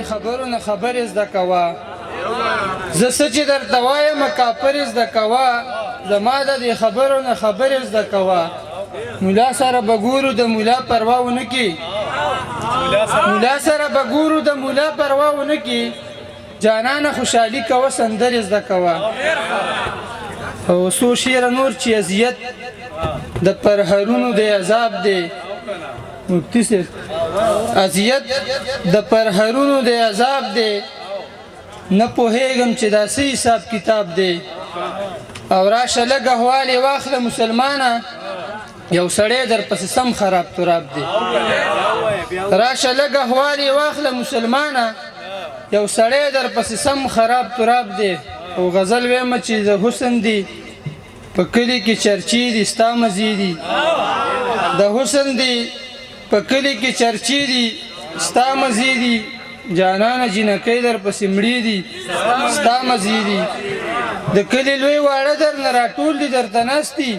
خبرو نه خبرې زده کوه زه څه چې درته وایم کافر زده کوه زما د دې خبرو نه خبرې زده کوه ملا سره به ګورو د ملا پروا ونه کړي ملا سره به ګورو د ملا پروا ونه کړي جانانه خوشحالي کوه سندرې زده کوه او څو شعره نور چې اذیت د پرهرونو د عذاب دی مفتی صاحب اذیت د پرهرونو د عذاب دی نه پوهېږم چې دا څه حساب کتاب دی او راشه لږ احوال یې واخله مسلمانه یو سړی در پسې سم خراب تراب دی راشه لږ احوال یې واخله مسلمانه یو سړی در پسې سم خراب تراب دی او غزل ویمه چې د حسن دی په کلي کې چرچې دي ستا مزې دي د حسن دی په کلي کې چرچې دي ستا مزې دي جانانه جنکۍ در پسې مړې دي ستا مزې دي د کلي لوی واړه در نه راټول دي درته ناست دي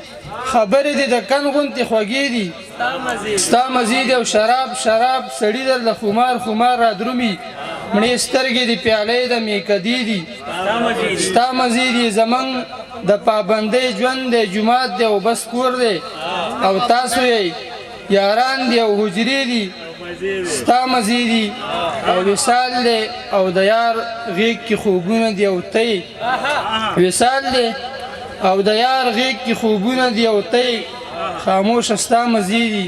خبرې دي د کن غوندې خوږې دي ستا مزې دي او شراب سړي در له خمار را درومي مړې سترګې دي پیالې د میکدې دي ستا مزې دي زمونږ د پابندۍ ژوند دی جومات دی او بس کور دی او تاسو یې یاران دی او حجرې دي ستا مزې دي او وصال دی او د یار غیږ کې خوبونه دي او ته وصال دی او د یار غیږ کې خوبونه دي او ته خاموشه ستا مزې دي